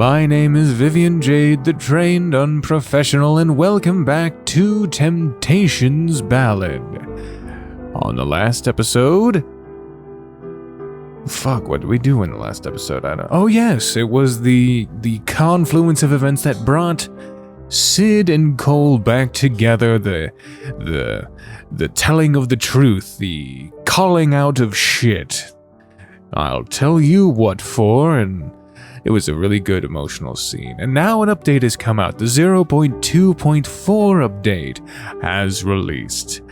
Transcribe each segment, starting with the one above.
My name is VivianJade, the trained unprofessional, and welcome back to Temptation's Ballad. On the last episode... Fuck, what did we do in the last episode? I don't... Oh yes, it was the confluence of events that brought Sid and Cole back together, the telling of the truth, the calling out of shit. I'll tell you what for, and it was a really good emotional scene. And now an update has come out. The 0.2.4 update has released.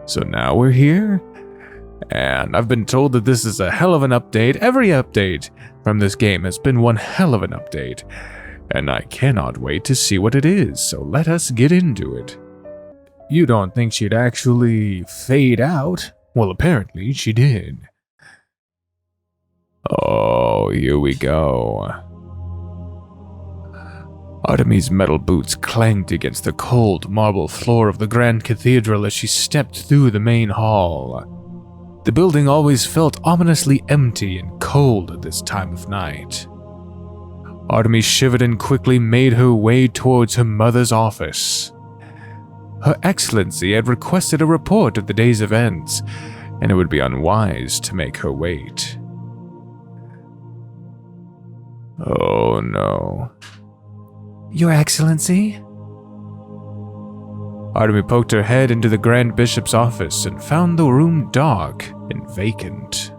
So now we're here, and I've been told that this is a hell of an update. Every update from this game has been one hell of an update, and I cannot wait to see what it is, so let us get into it. You don't think she'd actually fade out? Well, apparently she did. Oh, here we go. Artemy's metal boots clanged against the cold marble floor of the Grand Cathedral as she stepped through the main hall. The building always felt ominously empty and cold at this time of night. Artemy shivered and quickly made her way towards her mother's office. Her Excellency had requested a report of the day's events, and it would be unwise to make her wait. Oh no. Your Excellency? Artemy poked her head into the Grand Bishop's office and found the room dark and vacant.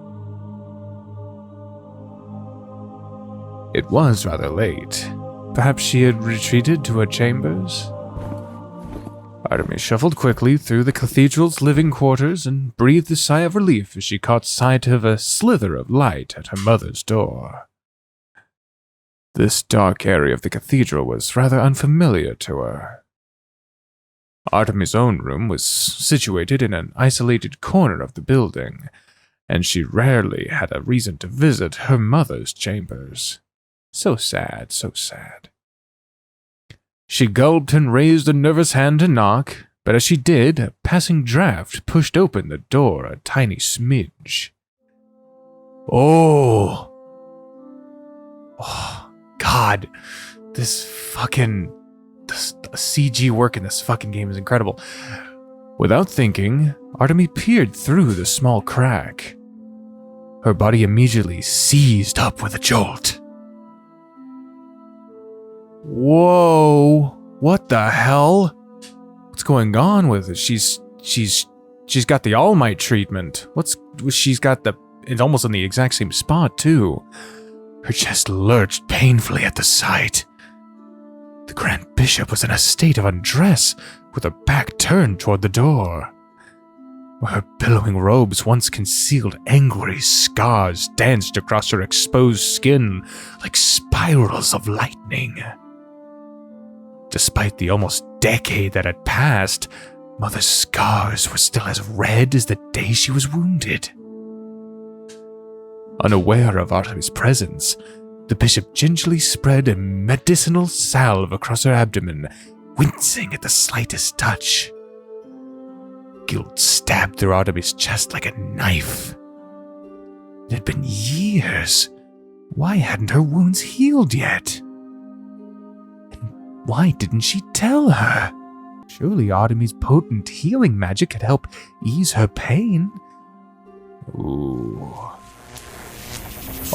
It was rather late. Perhaps she had retreated to her chambers? Artemy shuffled quickly through the cathedral's living quarters and breathed a sigh of relief as she caught sight of a slither of light at her mother's door. This dark area of the cathedral was rather unfamiliar to her. Artemy's own room was situated in an isolated corner of the building, and she rarely had a reason to visit her mother's chambers. So sad, so sad. She gulped and raised a nervous hand to knock, but as she did, a passing draft pushed open the door a tiny smidge. Oh, God, this CG work in this fucking game is incredible. Without thinking, Artemy peered through the small crack. Her body immediately seized up with a jolt. Whoa, what the hell? What's going on with it? She's got the All Might treatment. She's got it's almost in the exact same spot too. Her chest lurched painfully at the sight. The Grand Bishop was in a state of undress, with her back turned toward the door. Where her billowing robes once concealed angry scars danced across her exposed skin like spirals of lightning. Despite the almost decade that had passed, Mother's scars were still as red as the day she was wounded. Unaware of Artemy's presence, the bishop gingerly spread a medicinal salve across her abdomen, wincing at the slightest touch. Guilt stabbed through Artemy's chest like a knife. It had been years. Why hadn't her wounds healed yet? And why didn't she tell her? Surely Artemy's potent healing magic could help ease her pain. Ooh.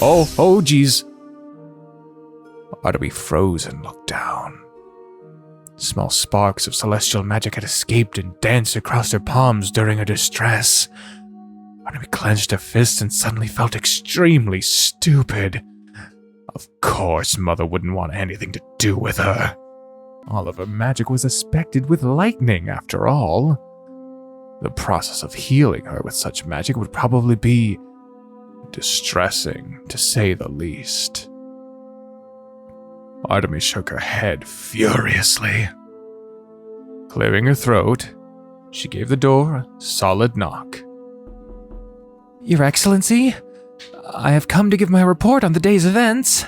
Oh, geez. Artemy froze and looked down. Small sparks of celestial magic had escaped and danced across her palms during her distress. Artemy clenched her fists and suddenly felt extremely stupid. Of course, Mother wouldn't want anything to do with her. All of her magic was aspected with lightning, after all. The process of healing her with such magic would probably be distressing, to say the least. Artemy shook her head furiously. Clearing her throat, she gave the door a solid knock. Your Excellency, I have come to give my report on the day's events.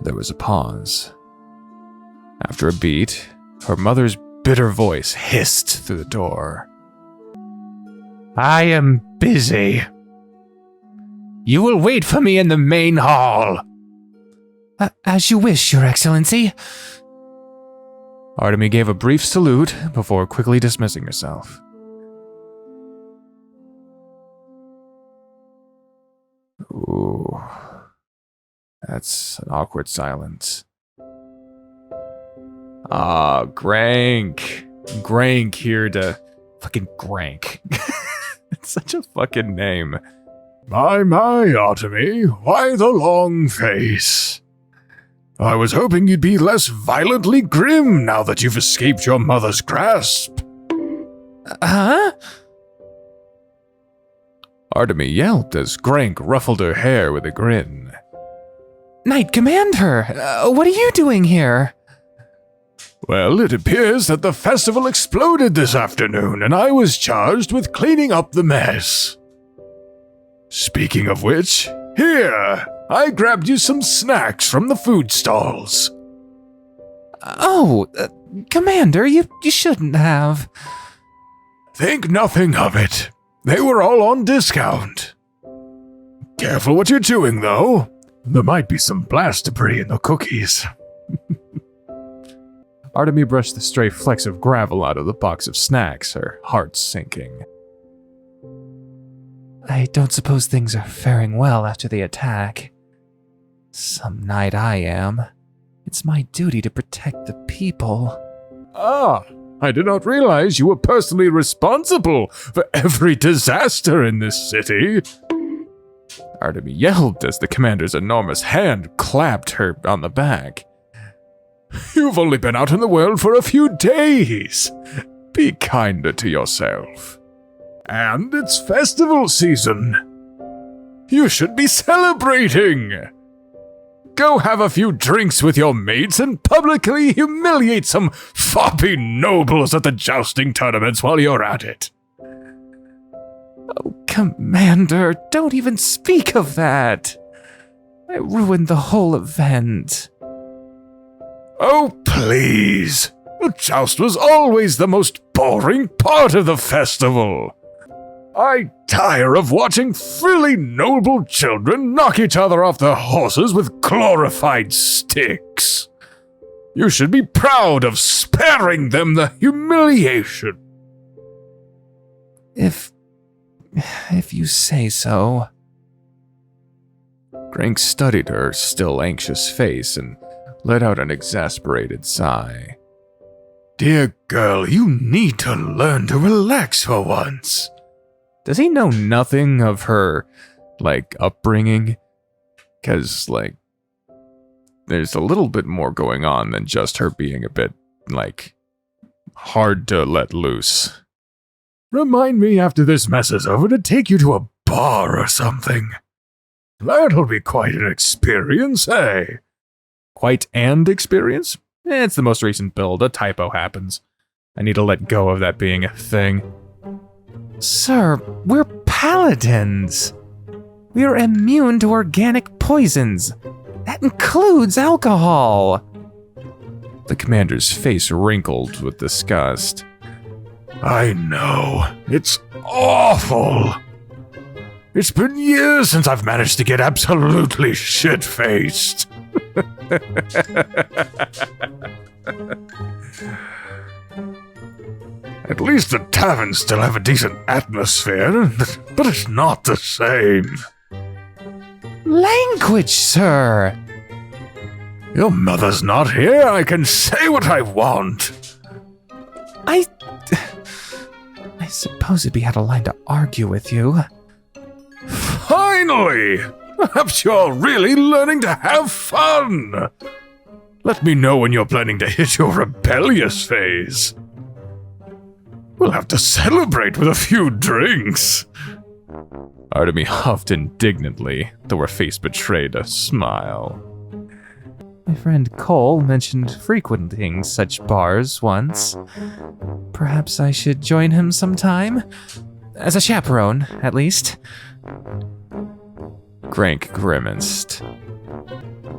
There was a pause. After a beat, her mother's bitter voice hissed through the door. I am busy. You will wait for me in the main hall. As you wish, Your Excellency. Artemy gave a brief salute before quickly dismissing herself. Ooh. That's an awkward silence. Ah, Grank. Grank here to... Fucking Grank. It's such a fucking name. My, Artemy, why the long face? I was hoping you'd be less violently grim now that you've escaped your mother's grasp. Huh? Artemy yelped as Grank ruffled her hair with a grin. Knight Commander, what are you doing here? Well, it appears that the festival exploded this afternoon, and I was charged with cleaning up the mess. Speaking of which, here, I grabbed you some snacks from the food stalls. Oh, Commander, you shouldn't have. Think nothing of it. They were all on discount. Careful what you're doing, though. There might be some blast debris in the cookies. Artemy brushed the stray flecks of gravel out of the box of snacks, her heart sinking. I don't suppose things are faring well after the attack. Some knight I am. It's my duty to protect the people. Ah, I did not realize you were personally responsible for every disaster in this city. Artemy yelled as the commander's enormous hand clapped her on the back. You've only been out in the world for a few days. Be kinder to yourself. And it's festival season. You should be celebrating. Go have a few drinks with your mates and publicly humiliate some foppy nobles at the jousting tournaments while you're at it. Oh, Commander, don't even speak of that. I ruined the whole event. Oh, please. The joust was always the most boring part of the festival. I tire of watching frilly noble children knock each other off their horses with glorified sticks. You should be proud of sparing them the humiliation. If you say so. Grank studied her still anxious face and let out an exasperated sigh. Dear girl, you need to learn to relax for once. Does he know nothing of her, upbringing? 'Cause, there's a little bit more going on than just her being a bit, hard to let loose. Remind me after this mess is over to take you to a bar or something. That'll be quite an experience, eh? Quite an experience? It's the most recent build, a typo happens. I need to let go of that being a thing. Sir, we're paladins. We are immune to organic poisons. That includes alcohol. The commander's face wrinkled with disgust. I know. It's awful. It's been years since I've managed to get absolutely shit-faced. At least the taverns still have a decent atmosphere, but it's not the same. Language, sir! Your mother's not here. I can say what I want. I suppose it'd be out of line to argue with you. Finally! Perhaps you're really learning to have fun. Let me know when you're planning to hit your rebellious phase. We'll have to celebrate with a few drinks. Artemy huffed indignantly, though her face betrayed a smile. My friend Cole mentioned frequenting such bars once. Perhaps I should join him sometime? As a chaperone, at least. Grank grimaced.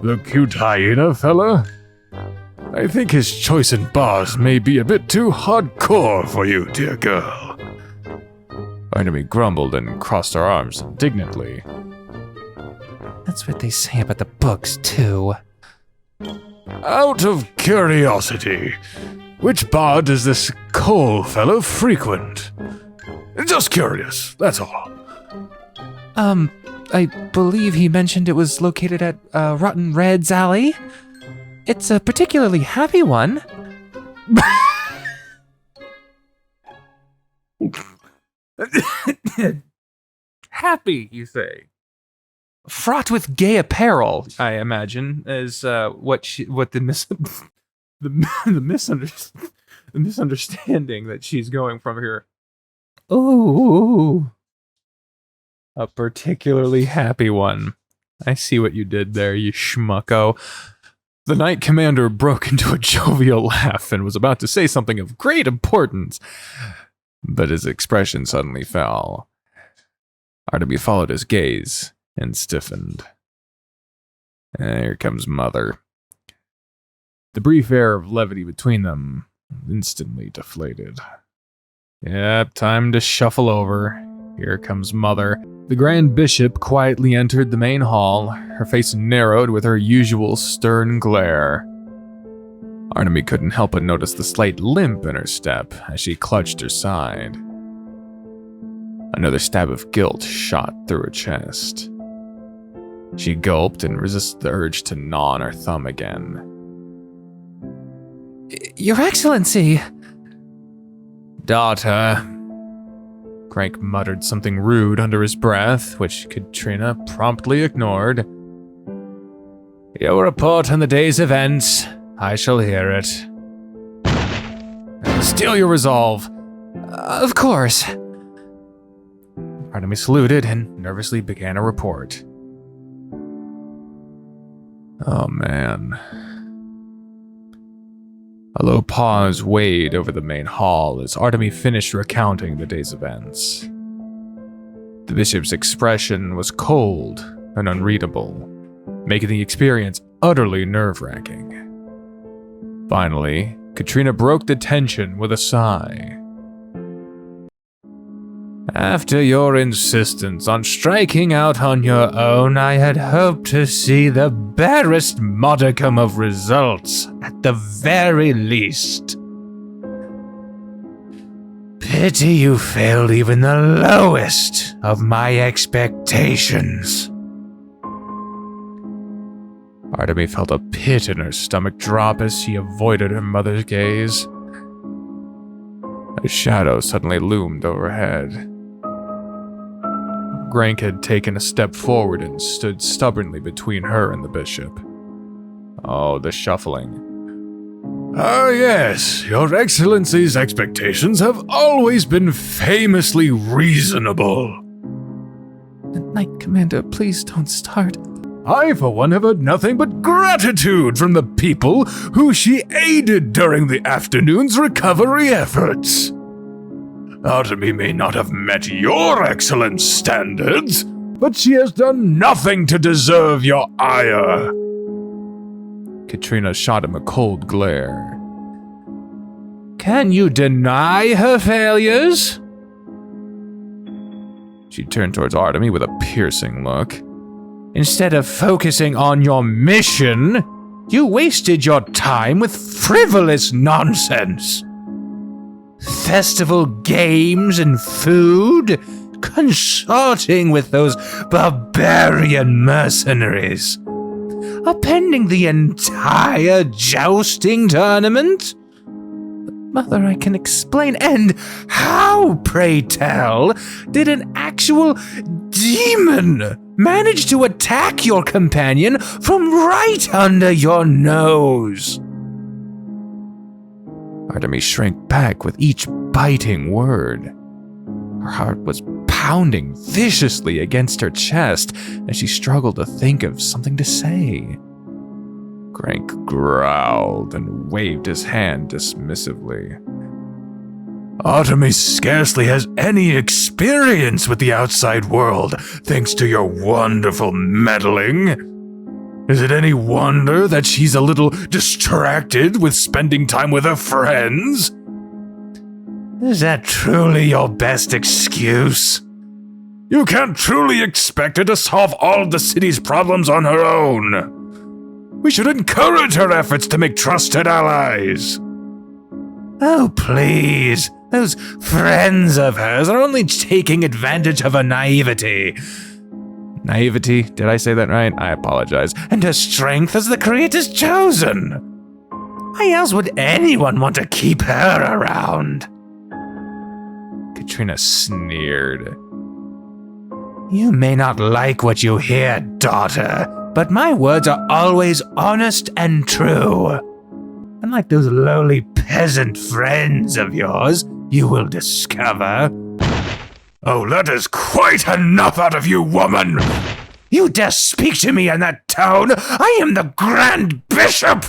The cute hyena fella? I think his choice in bars may be a bit too hardcore for you, dear girl. Artemy grumbled and crossed her arms indignantly. That's what they say about the books, too. Out of curiosity, which bar does this Cole fellow frequent? Just curious, that's all. I believe he mentioned it was located at Rotten Red's Alley. It's a particularly happy one. Happy, you say? Fraught with gay apparel, I imagine, is what the misunderstanding that she's going from here. Ooh, a particularly happy one. I see what you did there, you schmucko. The Knight Commander broke into a jovial laugh and was about to say something of great importance, but his expression suddenly fell. Artemy followed his gaze and stiffened. Here comes Mother. The brief air of levity between them instantly deflated. Yep, time to shuffle over. Here comes Mother. The Grand Bishop quietly entered the main hall, her face narrowed with her usual stern glare. Artemy couldn't help but notice the slight limp in her step as she clutched her side. Another stab of guilt shot through her chest. She gulped and resisted the urge to gnaw on her thumb again. Your Excellency! Daughter. Grank muttered something rude under his breath, which Katrina promptly ignored. Your report on the day's events. I shall hear it. Steel your resolve. Of course. Artemy saluted and nervously began a report. Oh man. A low pause weighed over the main hall as Artemy finished recounting the day's events. The bishop's expression was cold and unreadable, making the experience utterly nerve-wracking. Finally, Katrina broke the tension with a sigh. After your insistence on striking out on your own, I had hoped to see the barest modicum of results, at the very least. Pity you failed even the lowest of my expectations. Artemy felt a pit in her stomach drop as she avoided her mother's gaze. A shadow suddenly loomed overhead. Grank had taken a step forward and stood stubbornly between her and the bishop. Oh, the shuffling. Ah, yes, Your Excellency's expectations have always been famously reasonable. Knight Commander, please don't start. I, for one, have heard nothing but gratitude from the people who she aided during the afternoon's recovery efforts. Artemy may not have met your excellent standards, but she has done nothing to deserve your ire. Katrina shot him a cold glare. Can you deny her failures? She turned towards Artemy with a piercing look. Instead of focusing on your mission, you wasted your time with frivolous nonsense. Festival games and food, consorting with those barbarian mercenaries, appending the entire jousting tournament? Mother, I can explain. And how, pray tell, did an actual demon manage to attack your companion from right under your nose? Artemy shrank back with each biting word. Her heart was pounding viciously against her chest as she struggled to think of something to say. Grank growled and waved his hand dismissively. Artemy scarcely has any experience with the outside world, thanks to your wonderful meddling. Is it any wonder that she's a little distracted with spending time with her friends? Is that truly your best excuse? You can't truly expect her to solve all the city's problems on her own. We should encourage her efforts to make trusted allies. Oh, please. Those friends of hers are only taking advantage of her naivety. Naivety? Did I say that right? I apologize. And her strength as the creator's chosen. Why else would anyone want to keep her around? Katrina sneered. You may not like what you hear, daughter, but my words are always honest and true. Unlike those lowly peasant friends of yours, you will discover. Oh, that is quite enough out of you, woman! You dare speak to me in that tone? I am the Grand Bishop!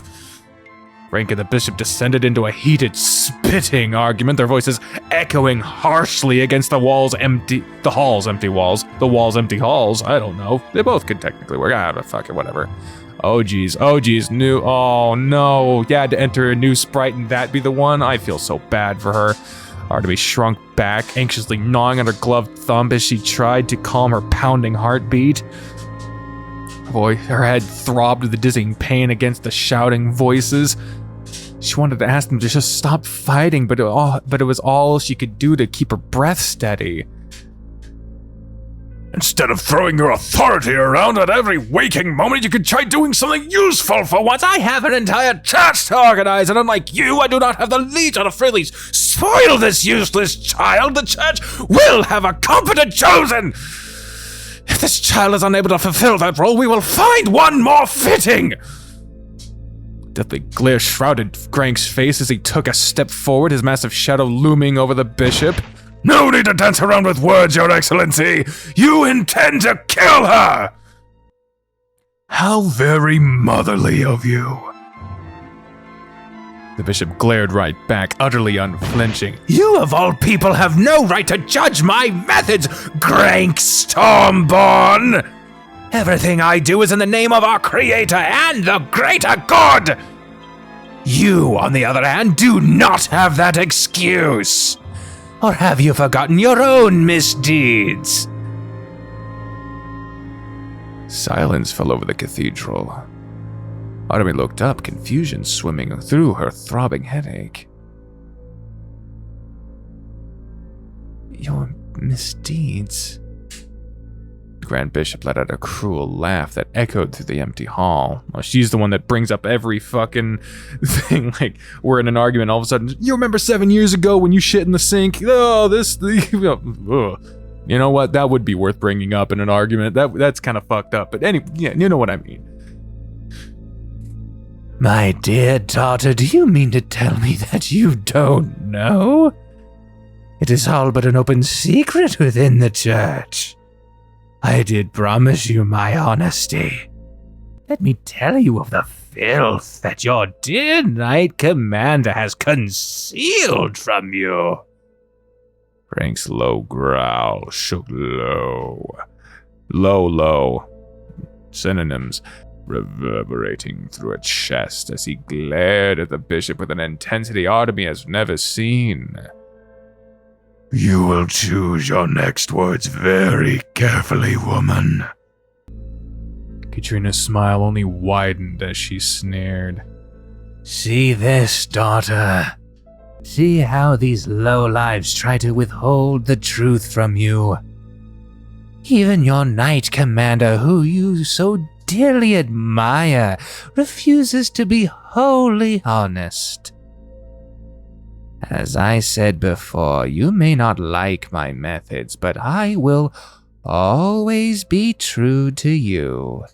Grank and the bishop descended into a heated, spitting argument, their voices echoing harshly against the walls' empty walls. I don't know. They both could technically work. Fuck it, whatever. Oh geez, oh no, you had to enter a new sprite and that be the one? I feel so bad for her. Artemy shrunk back, anxiously gnawing at her gloved thumb as she tried to calm her pounding heartbeat. Boy, her head throbbed with the dizzying pain against the shouting voices. She wanted to ask them to just stop fighting, but it was all she could do to keep her breath steady. Instead of throwing your authority around at every waking moment, you could try doing something useful for once. I have an entire church to organize, and unlike you, I do not have the leisure to freely spoil this useless child. The church will have a competent chosen. If this child is unable to fulfill that role, we will find one more fitting. Deathly glare shrouded Grank's face as he took a step forward, his massive shadow looming over the bishop. No need to dance around with words, Your Excellency! You intend to kill her! How very motherly of you. The bishop glared right back, utterly unflinching. You of all people have no right to judge my methods, Grank Stormborn! Everything I do is in the name of our Creator and the greater good! You, on the other hand, do not have that excuse! Or have you forgotten your own misdeeds? Silence fell over the cathedral. Artemy looked up, confusion swimming through her throbbing headache. Your misdeeds? The Grand Bishop let out a cruel laugh that echoed through the empty hall. Well, she's the one that brings up every fucking thing, like we're in an argument, all of a sudden, you remember 7 years ago when you shit in the sink? Oh, you know what? That would be worth bringing up in an argument. That's kind of fucked up, but anyway, yeah, you know what I mean. My dear daughter, do you mean to tell me that you don't know? It is all but an open secret within the church. I did promise you my honesty. Let me tell you of the filth that your dear Knight Commander has concealed from you. Grank's low growl shook low. Low. Synonyms. Reverberating through her chest as he glared at the bishop with an intensity Artemy has never seen. You will choose your next words very carefully, woman. Katrina's smile only widened as she sneered. See this, daughter. See how these lowlives try to withhold the truth from you. Even your Knight Commander, who you so dearly admire, refuses to be wholly honest. As I said before, you may not like my methods, but I will always be true to you.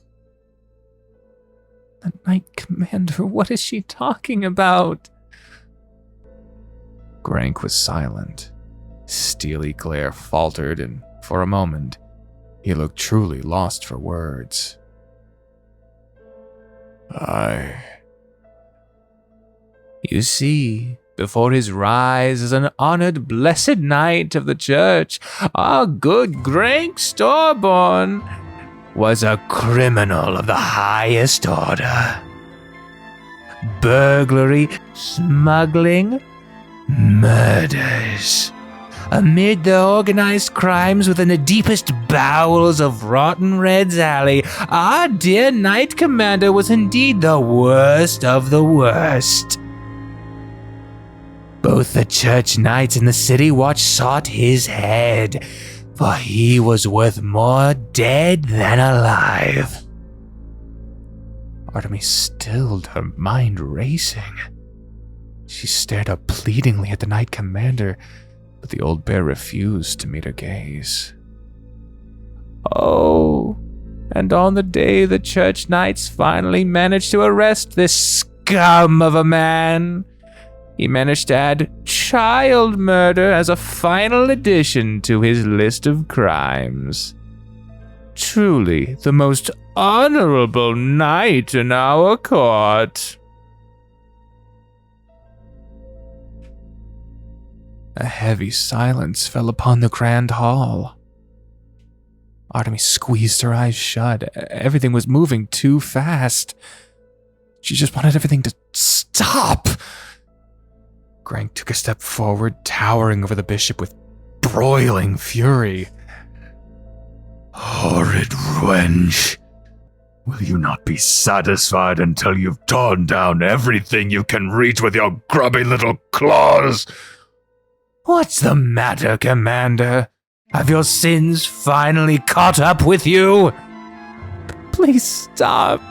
The Knight Commander, what is she talking about? Grank was silent. Steely glare faltered, and for a moment, he looked truly lost for words. You see, before his rise as an honored, blessed knight of the church, our good Grank Stormborn was a criminal of the highest order. Burglary, smuggling, murders. Amid the organized crimes within the deepest bowels of Rotten Red's Alley, our dear Knight Commander was indeed the worst of the worst. Both the church knights and the city watch sought his head, for he was worth more dead than alive. Artemy stilled, her mind racing. She stared up pleadingly at the Knight Commander, but the old bear refused to meet her gaze. Oh, and on the day the church knights finally managed to arrest this scum of a man, he managed to add child murder as a final addition to his list of crimes. Truly the most honorable knight in our court. A heavy silence fell upon the grand hall. Artemy squeezed her eyes shut. Everything was moving too fast. She just wanted everything to stop. Grank took a step forward, towering over the bishop with broiling fury. Horrid wench! Will you not be satisfied until you've torn down everything you can reach with your grubby little claws? What's the matter, Commander? Have your sins finally caught up with you? Please stop.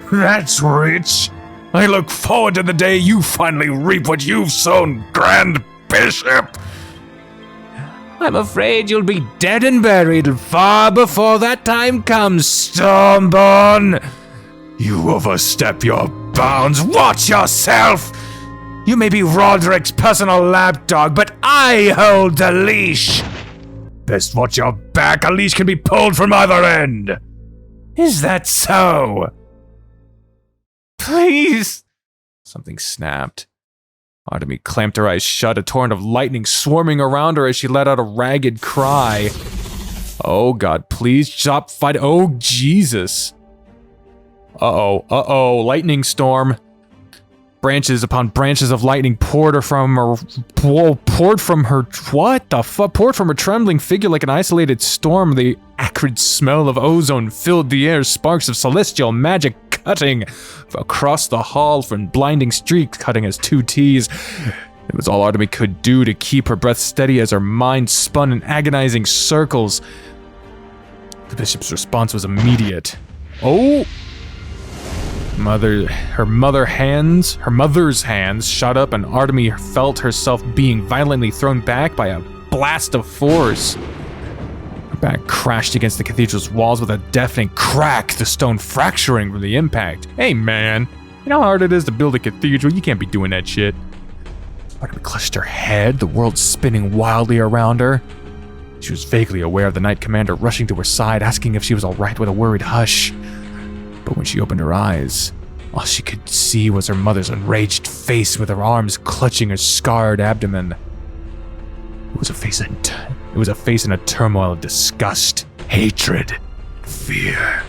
That's rich! I look forward to the day you finally reap what you've sown, Grand Bishop! I'm afraid you'll be dead and buried far before that time comes, Stormborn! You overstep your bounds. Watch yourself! You may be Roderick's personal lapdog, but I hold the leash! Best watch your back. A leash can be pulled from either end. Is that so? Please! Something snapped. Artemy clamped her eyes shut, a torrent of lightning swarming around her as she let out a ragged cry. Oh God, please stop fighting. Oh Jesus. Uh-oh, lightning storm. Branches upon branches of lightning poured from her trembling figure like an isolated storm. The acrid smell of ozone filled the air, sparks of celestial magic cutting across the hall from blinding streaks cutting as two T's. It was all Artemy could do to keep her breath steady as her mind spun in agonizing circles. The bishop's response was immediate. Oh! Her mother's hands shot up, and Artemy felt herself being violently thrown back by a blast of force. Her back crashed against the cathedral's walls with a deafening crack, the stone fracturing from the impact. Hey man, you know how hard it is to build a cathedral? You can't be doing that shit. Artemy clutched her head, the world spinning wildly around her. She was vaguely aware of the Knight Commander rushing to her side, asking if she was alright with a worried hush. But when she opened her eyes, all she could see was her mother's enraged face with her arms clutching her scarred abdomen. It was a face in a turmoil of disgust, hatred, fear.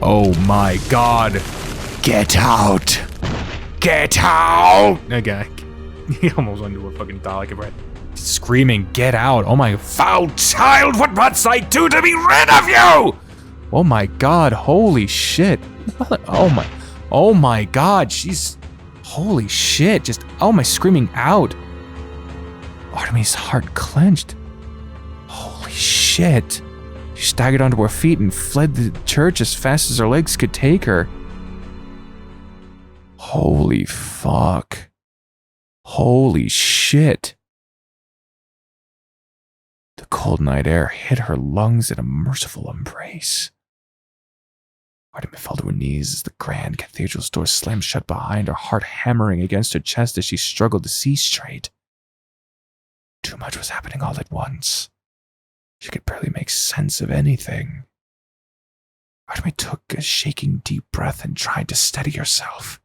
Oh my God! Get out! Get out! Okay. He almost went into a fucking Dalek breath. Screaming, get out. Oh my foul child, what must I do to be rid of you? Oh my God, holy shit. Oh my God, she's, holy shit, just, oh my, screaming out. Artemy's heart clenched. Holy shit. She staggered onto her feet and fled the church as fast as her legs could take her. Holy fuck. Holy shit. The cold night air hit her lungs in a merciful embrace. Artemy fell to her knees as the grand cathedral's door slammed shut behind her, heart hammering against her chest as she struggled to see straight. Too much was happening all at once. She could barely make sense of anything. Artemy took a shaking deep breath and tried to steady herself.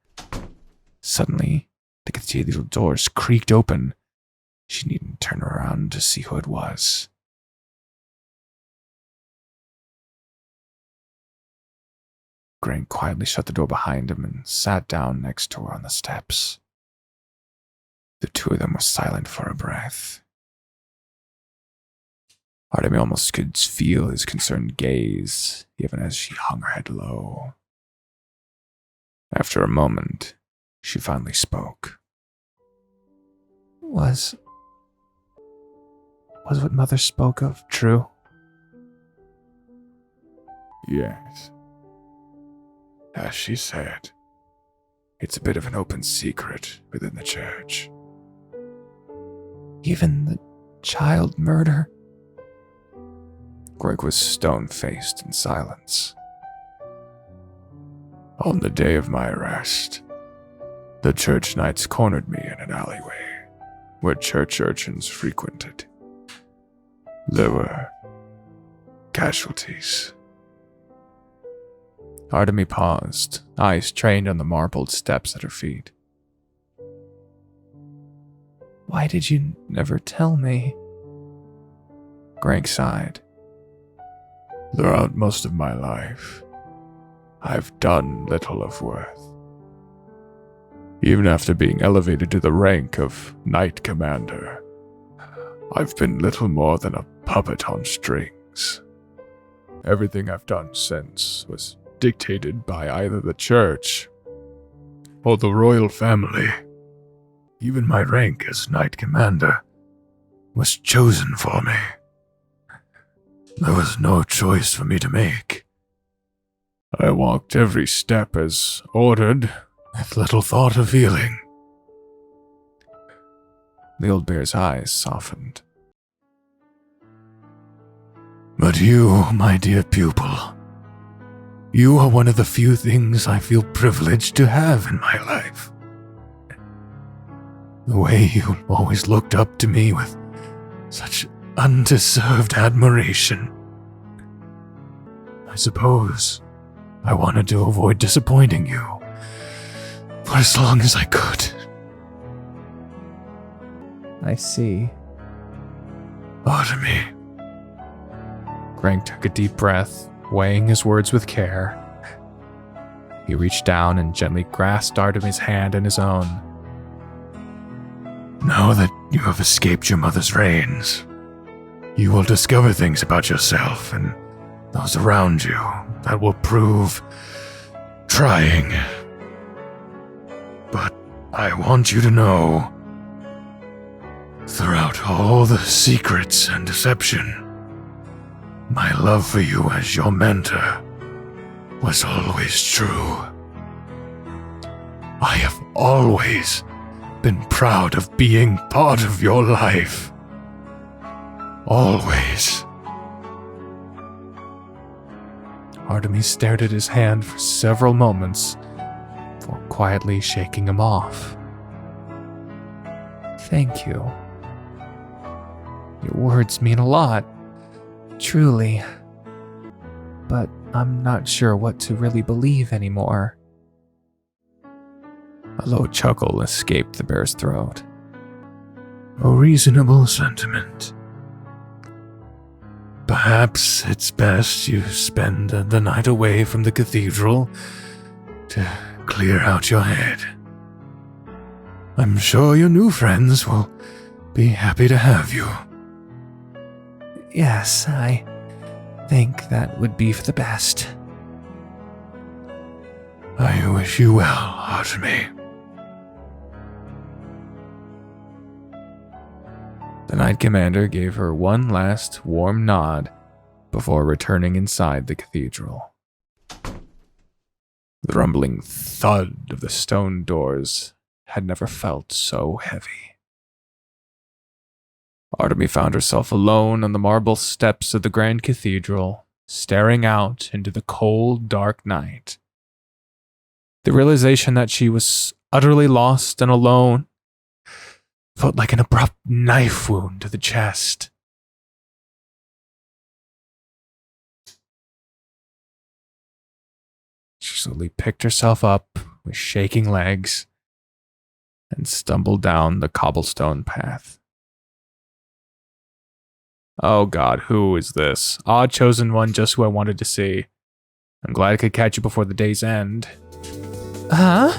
Suddenly, the cathedral doors creaked open. She needn't turn around to see who it was. Grank quietly shut the door behind him and sat down next to her on the steps. The two of them were silent for a breath. Artemy almost could feel his concerned gaze, even as she hung her head low. After a moment, she finally spoke. Was what Mother spoke of true? Yes. As she said, it's a bit of an open secret within the church. Even the child murder? Greg was stone-faced in silence. On the day of my arrest, the church knights cornered me in an alleyway where church urchins frequented. There were casualties. Artemy paused, eyes trained on the marbled steps at her feet. Why did you never tell me? Grank sighed. Throughout most of my life, I've done little of worth. Even after being elevated to the rank of Knight Commander, I've been little more than a puppet on strings. Everything I've done since was dictated by either the church or the royal family. Even my rank as Knight Commander was chosen for me. There was no choice for me to make. I walked every step as ordered, with little thought of healing. The old bear's eyes softened. But you, my dear pupil, you are one of the few things I feel privileged to have in my life. The way you always looked up to me with such undeserved admiration. I suppose I wanted to avoid disappointing you for as long as I could. I see. Artemy. Grank took a deep breath, weighing his words with care. He reached down and gently grasped Artemy's hand in his own. Now that you have escaped your mother's reigns, you will discover things about yourself and those around you that will prove trying. But I want you to know, throughout all the secrets and deception, my love for you as your mentor was always true. I have always been proud of being part of your life. Always. Artemy stared at his hand for several moments before quietly shaking him off. Thank you. Your words mean a lot, truly. But I'm not sure what to really believe anymore. A low chuckle escaped the bear's throat. A reasonable sentiment. Perhaps it's best you spend the night away from the cathedral to clear out your head. I'm sure your new friends will be happy to have you. Yes, I think that would be for the best. I wish you well, Artemy. The Knight Commander gave her one last warm nod before returning inside the cathedral. The rumbling thud of the stone doors had never felt so heavy. Artemy found herself alone on the marble steps of the Grand Cathedral, staring out into the cold, dark night. The realization that she was utterly lost and alone felt like an abrupt knife wound to the chest. She slowly picked herself up with shaking legs and stumbled down the cobblestone path. Oh God, who is this? Odd chosen one, just who I wanted to see. I'm glad I could catch you before the day's end. Huh?